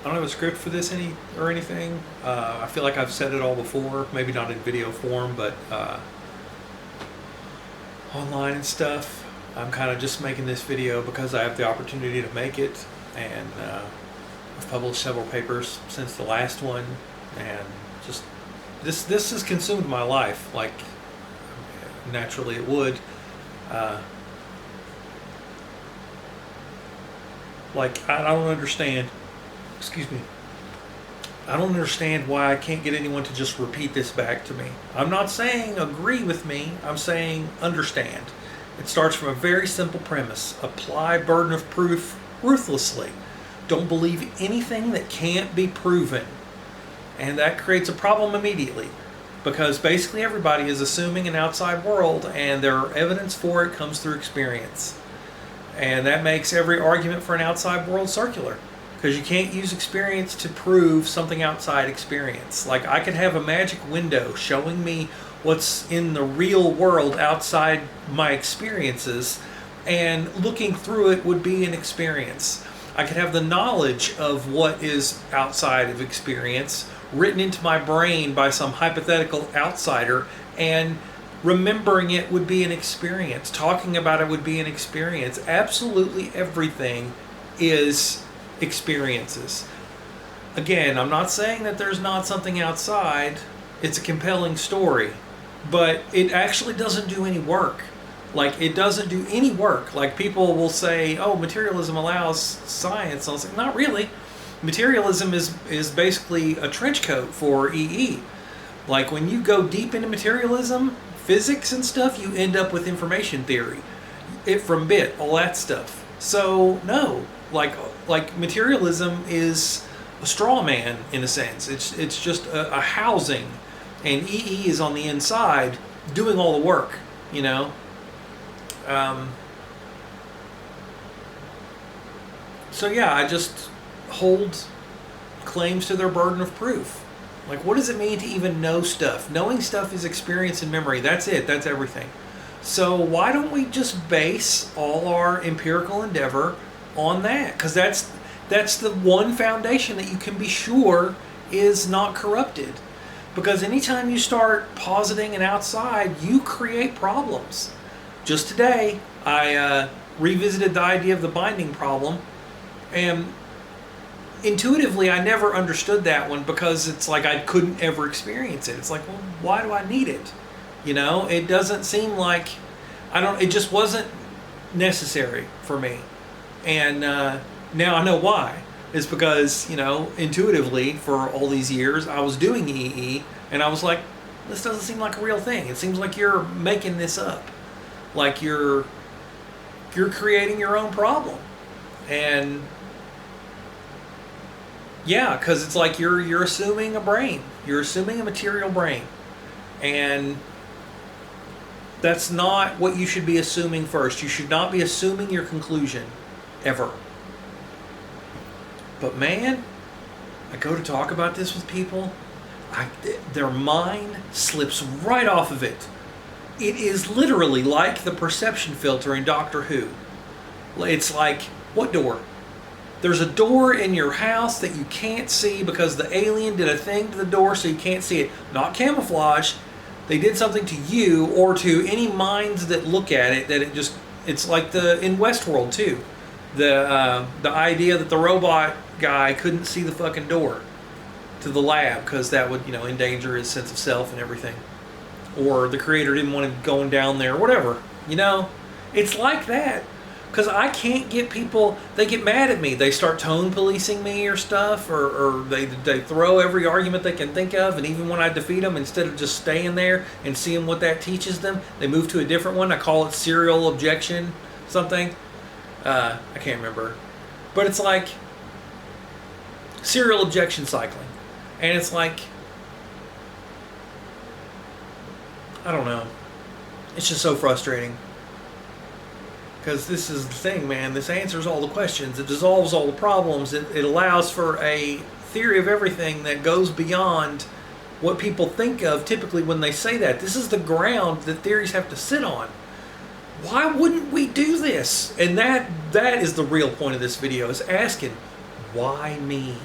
don't have a script for this or anything. I feel like I've said it all before, maybe not in video form, but online and stuff. I'm kind of just making this video because I have the opportunity to make it, and I've published several papers since the last one, and just this has consumed my life, like naturally it would. Like, I don't understand, excuse me, I don't understand why I can't get anyone to just repeat this back to me. I'm not saying agree with me, I'm saying understand. It starts from a very simple premise. Apply burden of proof ruthlessly. Don't believe anything that can't be proven. And that creates a problem immediately, because basically everybody is assuming an outside world, and their evidence for it comes through experience. And that makes every argument for an outside world circular, because you can't use experience to prove something outside experience. Like, I could have a magic window showing me what's in the real world outside my experiences, and looking through it would be an experience. I could have the knowledge of what is outside of experience written into my brain by some hypothetical outsider, and remembering it would be an experience. Talking about it would be an experience. Absolutely everything is experiences. Again, I'm not saying that there's not something outside. It's a compelling story, but it actually doesn't do any work. Like, it doesn't do any work. Like, people will say, oh, materialism allows science. I was like, not really. Materialism is basically a trench coat for EE. Like, when you go deep into materialism, physics and stuff, you end up with information theory, it from bit, all that stuff. So no, like materialism is a straw man in a sense. It's just a housing, and EE is on the inside doing all the work, you know. So yeah, I just hold claims to their burden of proof. Like, what does it mean to even know stuff? Knowing stuff is experience and memory. That's it. That's everything. So why don't we just base all our empirical endeavor on that? Because that's the one foundation that you can be sure is not corrupted. Because anytime you start positing an outside, you create problems. Just today, I revisited the idea of the binding problem, and intuitively, I never understood that one, because it's like I couldn't ever experience it. It's like, well, why do I need it? You know, it doesn't seem like, it just wasn't necessary for me. And now I know why. It's because, you know, intuitively for all these years, I was doing EE, and I was like, this doesn't seem like a real thing. It seems like you're making this up. Like you're creating your own problem. And yeah, because it's like you're assuming a brain. You're assuming a material brain. And that's not what you should be assuming first. You should not be assuming your conclusion, ever. But man, I go to talk about this with people, their mind slips right off of it. It is literally like the perception filter in Doctor Who. It's like, what door? There's a door in your house that you can't see because the alien did a thing to the door so you can't see it. Not camouflage. They did something to you or to any minds that look at it that it's like in Westworld too. The idea that the robot guy couldn't see the fucking door to the lab because that would, you know, endanger his sense of self and everything. Or the creator didn't want him going down there, whatever. You know, it's like that. Because I can't get people, they get mad at me. They start tone policing me or stuff, or they throw every argument they can think of, and even when I defeat them, instead of just staying there and seeing what that teaches them, they move to a different one. I call it serial objection something. I can't remember. But it's like serial objection cycling. And it's like, I don't know. It's just so frustrating. Because this is the thing, man. This answers all the questions. It dissolves all the problems. It allows for a theory of everything that goes beyond what people think of typically when they say that. This is the ground that theories have to sit on. Why wouldn't we do this? And that is the real point of this video, is asking, why me?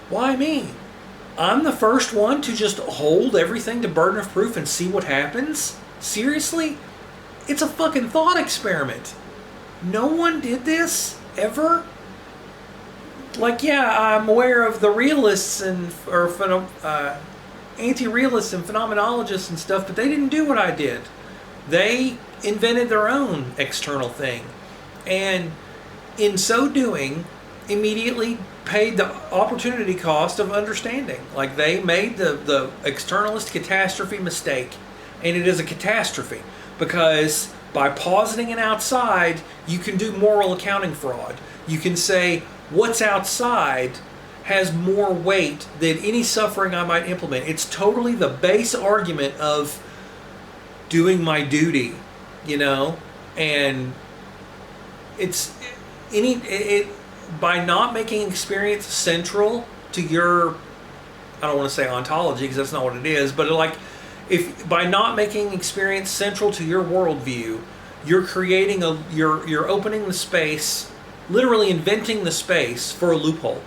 Why me? I'm the first one to just hold everything to burden of proof and see what happens? Seriously? It's a fucking thought experiment. No one did this ever? Like, yeah, I'm aware of the realists and anti-realists and phenomenologists and stuff, but they didn't do what I did. They invented their own external thing, and in so doing, immediately paid the opportunity cost of understanding. Like, they made the externalist catastrophe mistake, and it is a catastrophe because by positing an outside, you can do moral accounting fraud. You can say what's outside has more weight than any suffering I might implement. It's totally the base argument of doing my duty, and by not making experience central to your, I don't want to say ontology because that's not what it is, but if by not making experience central to your worldview, you're creating you're opening the space, literally inventing the space for a loophole.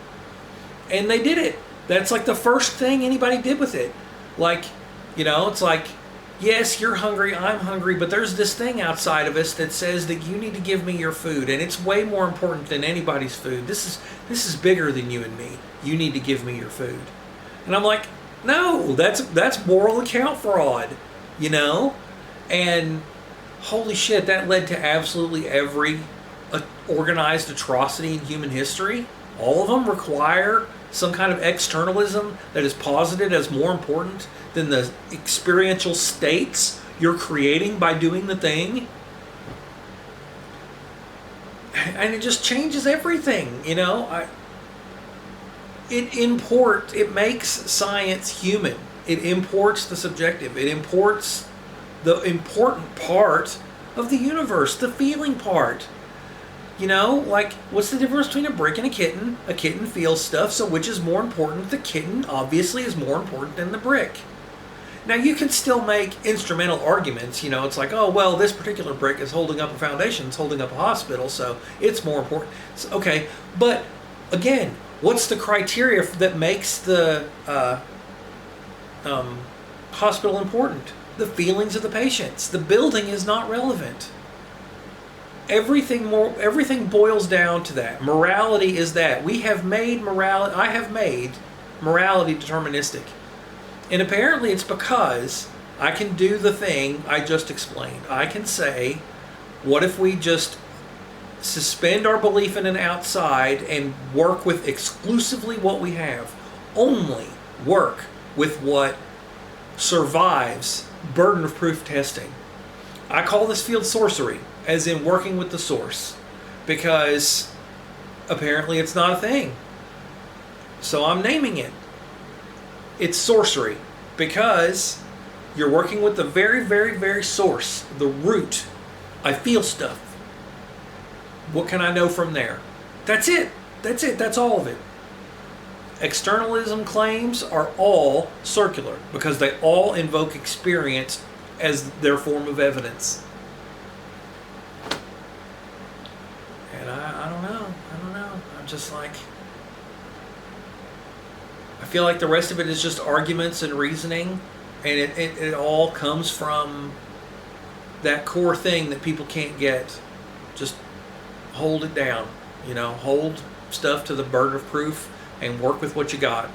And they did it. That's like the first thing anybody did with it. Like, it's like, yes, you're hungry, I'm hungry, but there's this thing outside of us that says that you need to give me your food, and it's way more important than anybody's food. This is bigger than you and me. You need to give me your food. And I'm like, no, that's moral account fraud, And holy shit, that led to absolutely every organized atrocity in human history. All of them require some kind of externalism that is posited as more important than the experiential states you're creating by doing the thing. And it just changes everything, It makes science human. It imports the subjective. It imports the important part of the universe, the feeling part. Like, what's the difference between a brick and a kitten? A kitten feels stuff, so which is more important? The kitten obviously is more important than the brick. Now, you can still make instrumental arguments. It's like, oh, well, this particular brick is holding up a foundation, it's holding up a hospital, so it's more important. So, okay, but again, what's the criteria that makes the hospital important? The feelings of the patients. The building is not relevant. Everything boils down to that. Morality is that. I have made morality deterministic. And apparently it's because I can do the thing I just explained. I can say, what if we just suspend our belief in an outside and work with exclusively what we have? Only work with what survives burden of proof testing. I call this field Sourcery, as in working with the source, because apparently it's not a thing. So I'm naming it. It's Sourcery, because you're working with the very, very, very source, the root. I feel stuff. What can I know from there? That's it. That's all of it. Externalism claims are all circular because they all invoke experience as their form of evidence. And I don't know. I'm just like, I feel like the rest of it is just arguments and reasoning, and it all comes from that core thing that people can't get. Just hold it down, hold stuff to the burden of proof and work with what you got.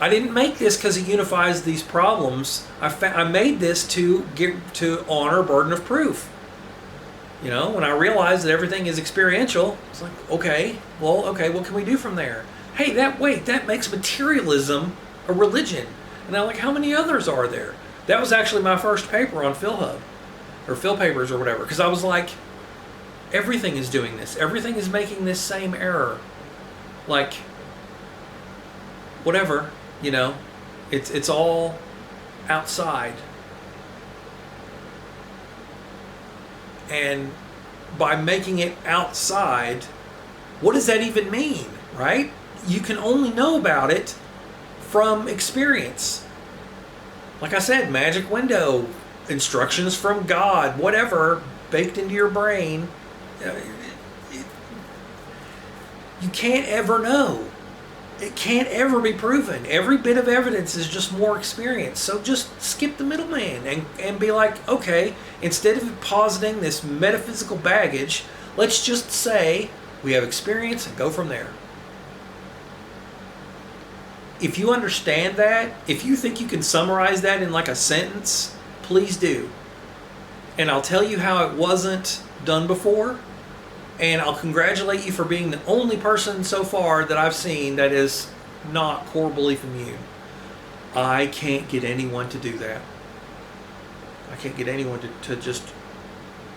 I didn't make this because it unifies these problems. I made this to honor burden of proof. When I realized that everything is experiential, it's like, okay, what can we do from there? Hey, that makes materialism a religion. And I'm like, how many others are there? That was actually my first paper on PhilHub, or PhilPapers or whatever, because I was like, everything is doing this. Everything is making this same error. Like, whatever, it's all outside. And by making it outside, what does that even mean, right? You can only know about it from experience. Like I said, magic window, instructions from God, whatever, baked into your brain. You can't ever know. It can't ever be proven. Every bit of evidence is just more experience. So just skip the middleman and be like, okay, instead of positing this metaphysical baggage, let's just say we have experience and go from there. If you understand that, if you think you can summarize that in like a sentence, please do. And I'll tell you how it wasn't done before. And I'll congratulate you for being the only person so far that I've seen that is not core belief immune. I can't get anyone to do that. I can't get anyone to just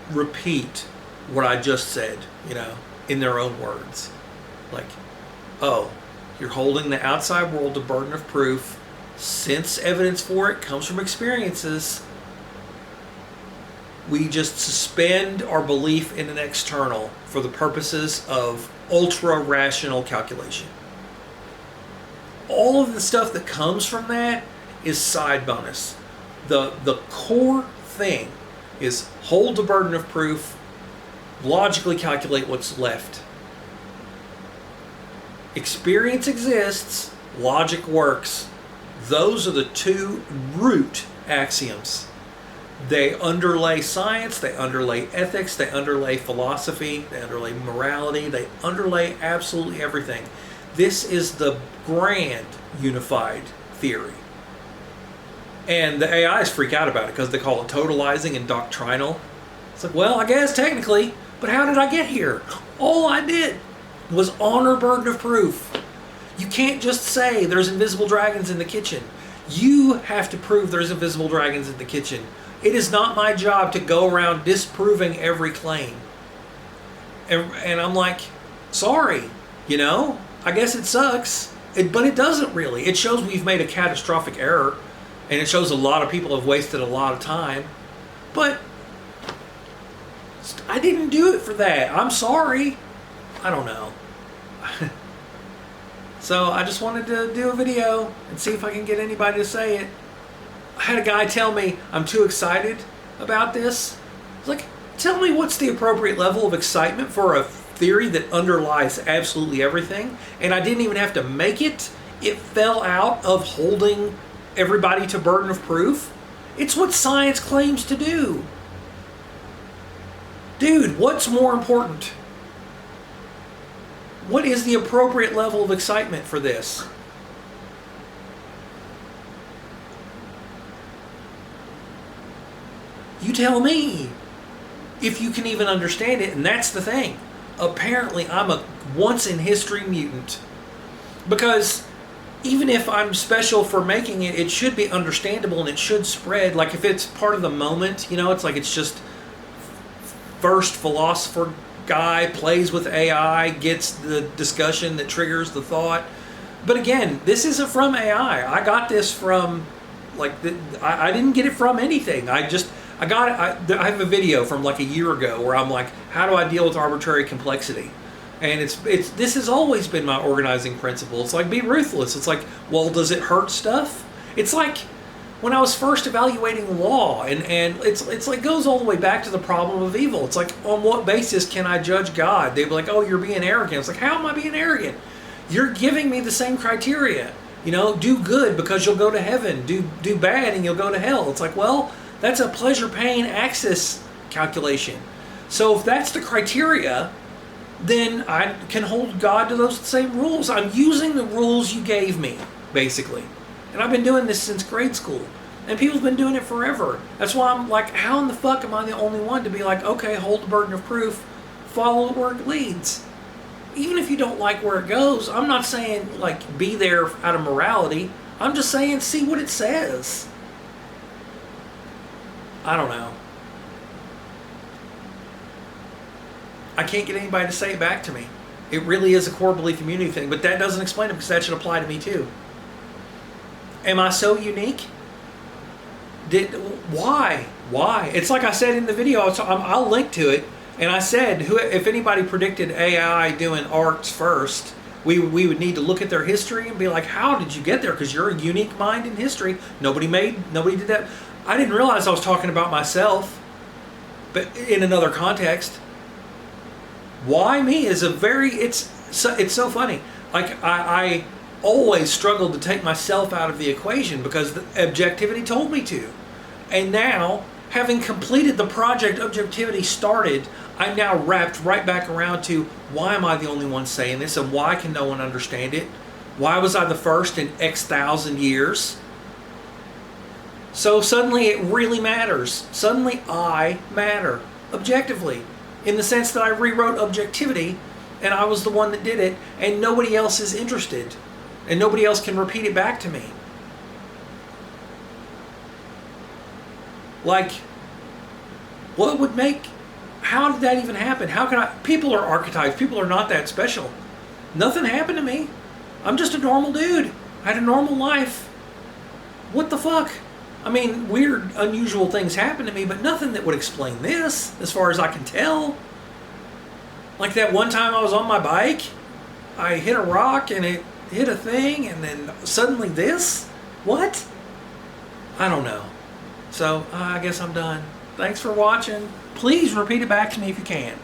repeat what I just said, in their own words. Like, oh, you're holding the outside world to burden of proof since evidence for it comes from experiences. We just suspend our belief in an external for the purposes of ultra-rational calculation. All of the stuff that comes from that is side bonus. The core thing is hold the burden of proof, logically calculate what's left. Experience exists, logic works. Those are the two root axioms. They underlay science, they underlay ethics, they underlay philosophy, they underlay morality, they underlay absolutely everything. This is the grand unified theory. And the AIs freak out about it because they call it totalizing and doctrinal. It's like, well, I guess technically, but how did I get here? All I did was honor burden of proof. You can't just say there's invisible dragons in the kitchen. You have to prove there's invisible dragons in the kitchen. It is not my job to go around disproving every claim. And I'm like, sorry, I guess it sucks. But it doesn't really. It shows we've made a catastrophic error. And it shows a lot of people have wasted a lot of time. But I didn't do it for that. I'm sorry. I don't know. So I just wanted to do a video and see if I can get anybody to say it. I had a guy tell me I'm too excited about this. I was like, tell me what's the appropriate level of excitement for a theory that underlies absolutely everything. And I didn't even have to make it. It fell out of holding everybody to burden of proof. It's what science claims to do. Dude, what's more important? What is the appropriate level of excitement for this? You tell me if you can even understand it, and that's the thing. Apparently, I'm a once-in-history mutant. Because even if I'm special for making it, it should be understandable and it should spread. Like if it's part of the moment, it's like it's just first philosopher guy plays with AI, gets the discussion that triggers the thought. But again, this isn't from AI. I got this from, I didn't get it from anything. I got it. I have a video from like a year ago where I'm like, how do I deal with arbitrary complexity? And this has always been my organizing principle. It's like, be ruthless. It's like, well, does it hurt stuff? It's like when I was first evaluating law, and it's like goes all the way back to the problem of evil. It's like, on what basis can I judge God? They'd be like, oh, you're being arrogant. It's like, how am I being arrogant? You're giving me the same criteria. Do good because you'll go to heaven. Do bad and you'll go to hell. It's like, well, that's a pleasure-pain axis calculation. So if that's the criteria, then I can hold God to those same rules. I'm using the rules you gave me, basically. And I've been doing this since grade school. And people have been doing it forever. That's why I'm like, how in the fuck am I the only one to be like, okay, hold the burden of proof, follow where it leads. Even if you don't like where it goes, I'm not saying, like, be there out of morality. I'm just saying, see what it says. I don't know. I can't get anybody to say it back to me. It really is a core belief community thing, but that doesn't explain it because that should apply to me too. Am I so unique? Why? It's like I said in the video, I'll link to it, and I said, if anybody predicted AI doing arts first, we would need to look at their history and be like, how did you get there? Because you're a unique mind in history. Nobody did that. I didn't realize I was talking about myself, but in another context. Why me is it's so funny. Like I always struggled to take myself out of the equation because the objectivity told me to. And now, having completed the project objectivity started, I'm now wrapped right back around to why am I the only one saying this and why can no one understand it? Why was I the first in X thousand years? So suddenly it really matters. Suddenly I matter, objectively, in the sense that I rewrote objectivity and I was the one that did it and nobody else is interested and nobody else can repeat it back to me. Like, what would make, how did that even happen? How can I, people are archetypes, people are not that special. Nothing happened to me. I'm just a normal dude. I had a normal life. What the fuck? I mean, weird, unusual things happen to me, but nothing that would explain this, as far as I can tell. Like that one time I was on my bike, I hit a rock and it hit a thing, and then suddenly this? What? I don't know. So, I guess I'm done. Thanks for watching. Please repeat it back to me if you can.